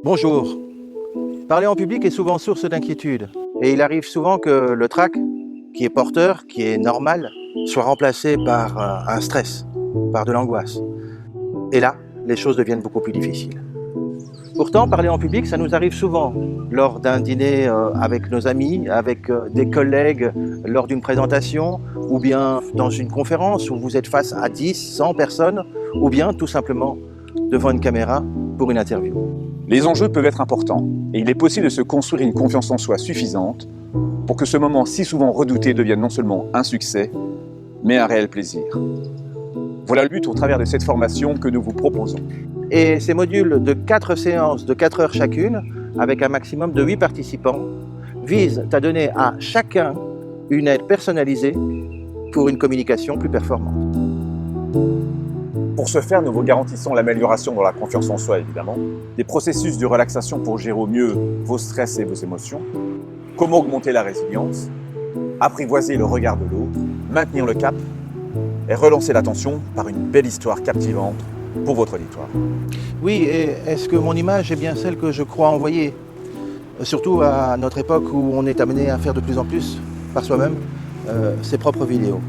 Bonjour. Parler en public est souvent source d'inquiétude. Et il arrive souvent que le trac, qui est porteur, qui est normal, soit remplacé par un stress, par de l'angoisse. Et là, les choses deviennent beaucoup plus difficiles. Pourtant, parler en public, ça nous arrive souvent. Lors d'un dîner avec nos amis, avec des collègues, lors d'une présentation, ou bien dans une conférence où vous êtes face à 10, 100 personnes, ou bien tout simplement devant une caméra pour une interview. Les enjeux peuvent être importants et il est possible de se construire une confiance en soi suffisante pour que ce moment si souvent redouté devienne non seulement un succès, mais un réel plaisir. Voilà le but au travers de cette formation que nous vous proposons. Et ces modules de 4 séances de 4 heures chacune, avec un maximum de 8 participants, visent à donner à chacun une aide personnalisée pour une communication plus performante. Pour ce faire, nous vous garantissons l'amélioration dans la confiance en soi, évidemment, des processus de relaxation pour gérer au mieux vos stress et vos émotions, comment augmenter la résilience, apprivoiser le regard de l'autre, maintenir le cap et relancer l'attention par une belle histoire captivante pour votre auditoire. Oui, et est-ce que mon image est bien celle que je crois envoyer? Surtout à notre époque où on est amené à faire de plus en plus, par soi-même, ses propres vidéos.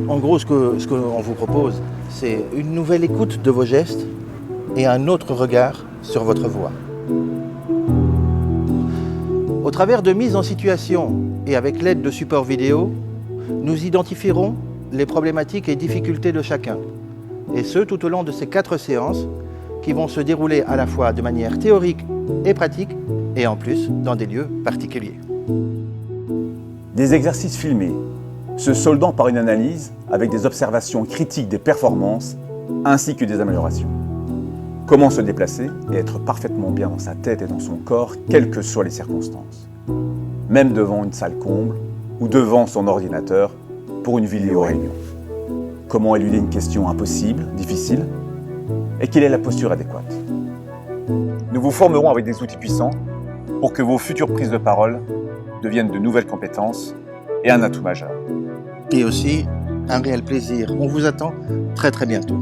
En gros, ce qu'on vous propose, c'est une nouvelle écoute de vos gestes et un autre regard sur votre voix. Au travers de mises en situation et avec l'aide de supports vidéo, nous identifierons les problématiques et difficultés de chacun. Et ce, tout au long de ces 4 séances qui vont se dérouler à la fois de manière théorique et pratique et en plus dans des lieux particuliers. Des exercices filmés, se soldant par une analyse avec des observations critiques des performances ainsi que des améliorations. Comment se déplacer et être parfaitement bien dans sa tête et dans son corps, quelles que soient les circonstances. Même devant une salle comble ou devant son ordinateur pour une vidéo-réunion. Comment éluder une question impossible, difficile, et quelle est la posture adéquate. Nous vous formerons avec des outils puissants pour que vos futures prises de parole deviennent de nouvelles compétences et un atout majeur. Et aussi un réel plaisir. On vous attend très très bientôt.